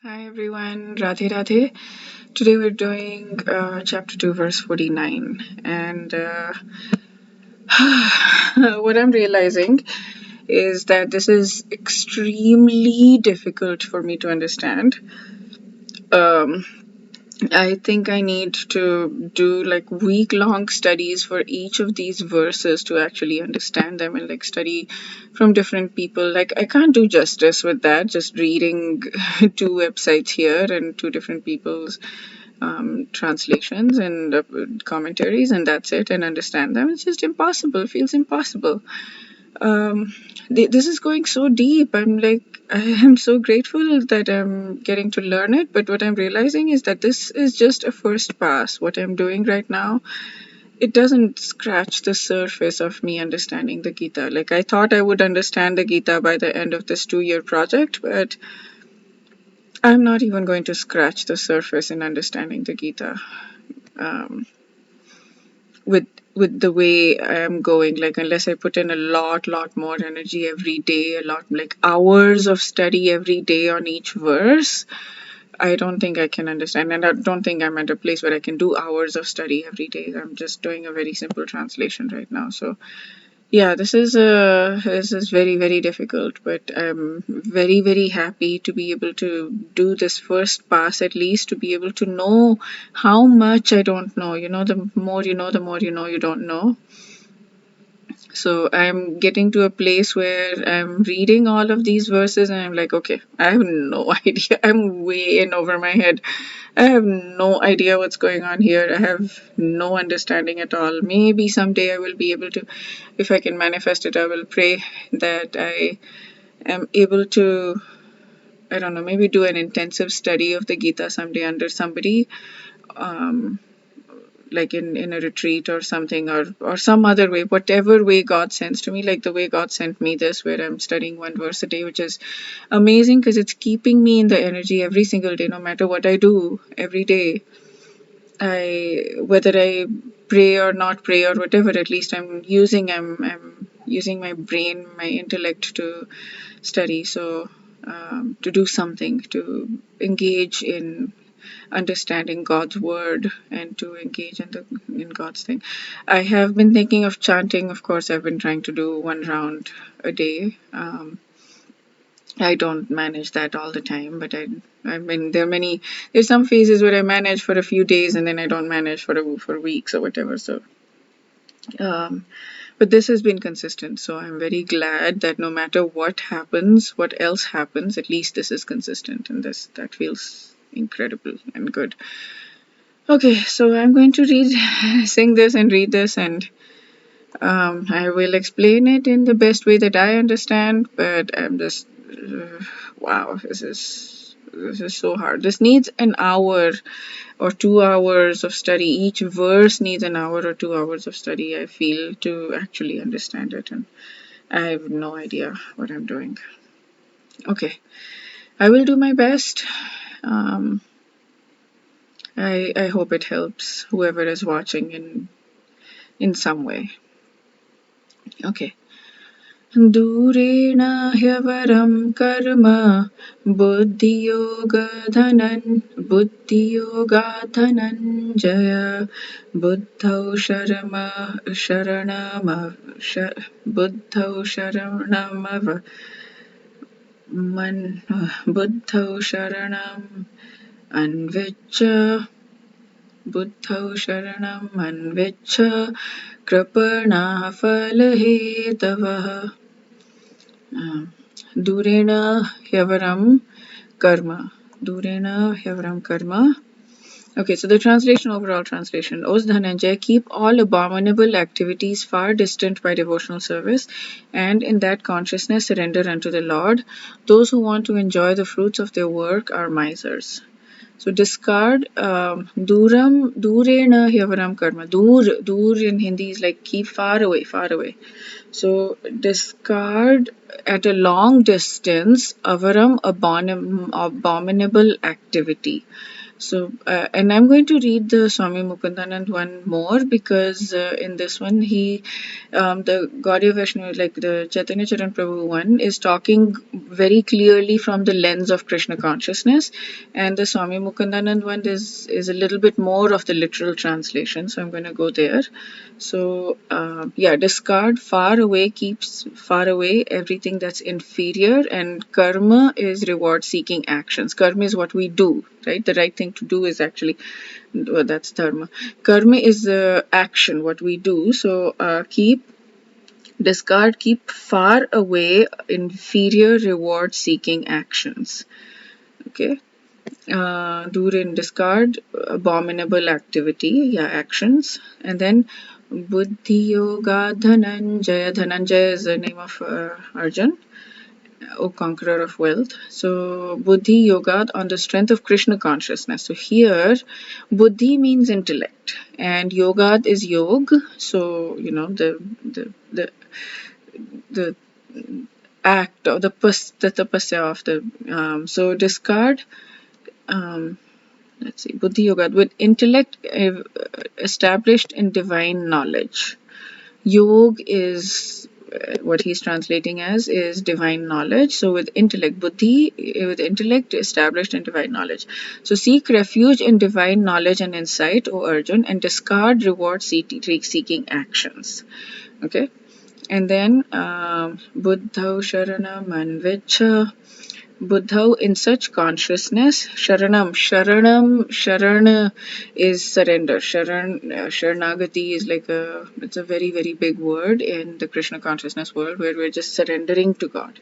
Hi everyone, Radhe Radhe. Today we're doing chapter 2, verse 49. And what I'm realizing is that this is extremely difficult for me to understand. Um, I think I need to do like week-long studies for each of these verses to actually understand them and like study from different people. Like I can't do justice with that, just reading two websites here and two different people's translations and commentaries, and that's it, and understand them. It's just impossible. It feels impossible. um, this is going so deep. I am so grateful that I'm getting to learn it. But what I'm realizing is that this is just a first pass. What I'm doing right now, it doesn't scratch the surface of me understanding the Gita. Like I thought I would understand the Gita by the end of this 2-year project, but I'm not even going to scratch the surface in understanding the Gita. Um, with the way I am going, like unless I put in a lot more energy every day, a lot like hours of study every day on each verse, I don't think I can understand. And I don't think I'm at a place where I can do hours of study every day. I'm just doing a very simple translation right now. So yeah, this is very difficult, but I'm very happy to be able to do this first pass, at least to be able to know how much I don't know. The more you know, the more you know you don't know. So I'm getting to a place where I'm reading all of these verses and I'm like, okay, I have no idea. I'm way in over my head. I have no idea what's going on here. I have no understanding at all. Maybe someday I will be able to, if I can manifest it, I will pray that I am able to, I don't know, maybe do an intensive study of the Gita someday under somebody. Um, like in a retreat or something, or some other way, whatever way God sends to me, like the way God sent me this, where I'm studying one verse a day, which is amazing because it's keeping me in the energy every single day, no matter what I do every day. Whether I pray or not pray or whatever, at least I'm using my brain, my intellect to study. So to do something, to engage in understanding God's word and to engage in God's thing. I have been thinking of chanting. Of course, I've been trying to do one round a day. I don't manage that all the time, but I mean, there's some phases where I manage for a few days and then I don't manage for weeks or whatever. So, um, but this has been consistent. So I'm very glad that no matter what happens, what else happens, at least this is consistent, and that feels incredible and good. Okay, so I'm going to sing this and read this, and I will explain it in the best way that I understand. But I'm just, wow, this is so hard. This needs an hour or 2 hours of study. Each verse needs an hour or 2 hours of study, I feel, to actually understand it, and I have no idea what I'm doing. Okay, I will do my best. Um, I hope it helps whoever is watching in some way. Okay. दूरेण ह्यवरं कर्म बुद्धियोगाधनञ्जय बुद्धौ शरणमव बुद्धौ शरणम् अन्विच्छ कृपणाः फलहेतवः दूरेण ह्यवरं karma. Durena Hyavaram karma. Okay, so the translation, overall translation. O Dhananjay, keep all abominable activities far distant by devotional service, and in that consciousness surrender unto the Lord. Those who want to enjoy the fruits of their work are misers. So discard durena hyavaram karma. Dur in Hindi is like keep far away, far away. So discard at a long distance avaram abominable activity. So, and I'm going to read the Swami Mukundanand one more, because in this one the Gaudiya Vaishnava, like the Chaitanya Charan Prabhu one, is talking very clearly from the lens of Krishna consciousness, and the Swami Mukundanand one is a little bit more of the literal translation. So I'm going to go there. So yeah, discard far away, keeps far away everything that's inferior, and karma is reward seeking actions. Karma is what we do, right? The right thing to do is actually, well, that's dharma. Karma is the action, what we do. So keep far away inferior reward seeking actions. Okay. Do and discard abominable activity, yeah, actions. And then Buddhi Yoga Dhananjaya. Dhananjaya is the name of Arjun, O conqueror of wealth. So Buddhi Yoga on the strength of Krishna consciousness. So here Buddhi means intellect and Yoga is Yog. So the act or the tapasya of the so discard let's see, Buddhi Yoga, with intellect established in divine knowledge. Yog is what he's translating as is divine knowledge. So with intellect, Buddhi, with intellect established in divine knowledge. So seek refuge in divine knowledge and insight, O Arjun, and discard reward seeking actions. Okay. And then Buddha Sharanam Anvicha. Buddha in such consciousness, Sharana is surrender. Sharanagati is it's a very, very big word in the Krishna consciousness world, where we're just surrendering to God.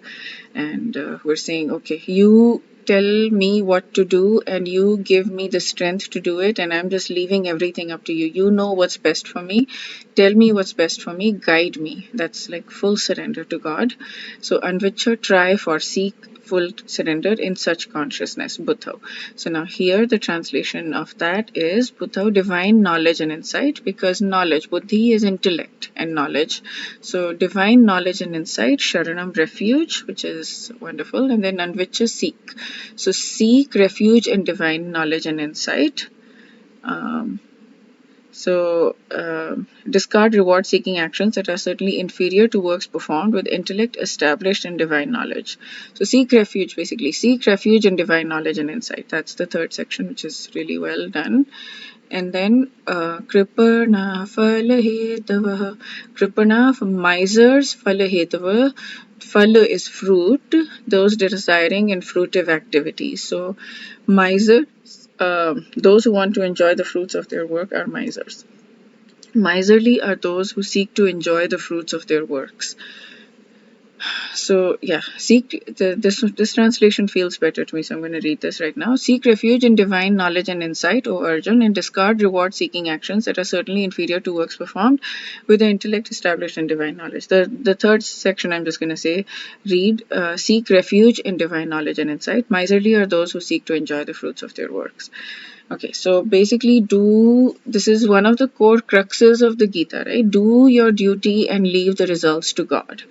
And we're saying, okay, you tell me what to do and you give me the strength to do it, and I'm just leaving everything up to you. You know what's best for me. Tell me what's best for me. Guide me. That's like full surrender to God. So Anvicha, try for, seek full surrender in such consciousness, Buddha. So now here the translation of that is Buddha, divine knowledge and insight, because knowledge, Buddhi is intellect and knowledge. So divine knowledge and insight, Sharanam, refuge, which is wonderful, and then Anvicha, seek. So seek refuge in divine knowledge and insight. Discard reward seeking actions that are certainly inferior to works performed with intellect established in divine knowledge. So seek refuge, basically. Seek refuge in divine knowledge and insight. That's the third section, which is really well done. And then Kripana Falahetava. Kripana, misers, Falahetava. Phala is fruit, those desiring in fruitive activities. So misers, those who want to enjoy the fruits of their work are misers. Miserly are those who seek to enjoy the fruits of their works. So yeah, this translation feels better to me, so I'm going to read this right now. Seek refuge in divine knowledge and insight, O Arjun, and discard reward-seeking actions that are certainly inferior to works performed with the intellect established in divine knowledge. The third section I'm just going to say, read, seek refuge in divine knowledge and insight. Miserly are those who seek to enjoy the fruits of their works. Okay, so basically this is one of the core cruxes of the Gita, right? Do your duty and leave the results to God.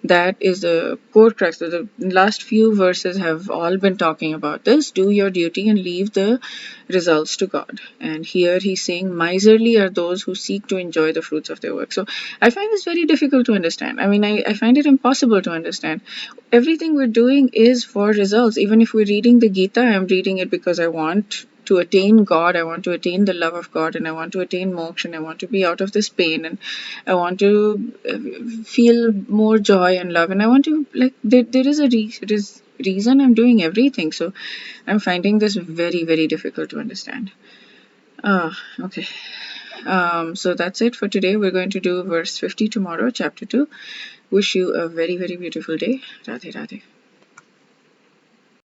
That is the core crux. So the last few verses have all been talking about this. Do your duty and leave the results to God. And here he's saying miserly are those who seek to enjoy the fruits of their work. So I find this very difficult to understand. I mean, I find it impossible to understand. Everything we're doing is for results. Even if we're reading the Gita, I'm reading it because I want to attain God, I want to attain the love of God, and I want to attain moksha, and I want to be out of this pain, and I want to feel more joy and love, and I want to, like, there is a reason I'm doing everything. So I'm finding this very, very difficult to understand. Okay. So that's it for today. We're going to do verse 50 tomorrow, chapter 2. Wish you a very, very beautiful day. Radhe Radhe.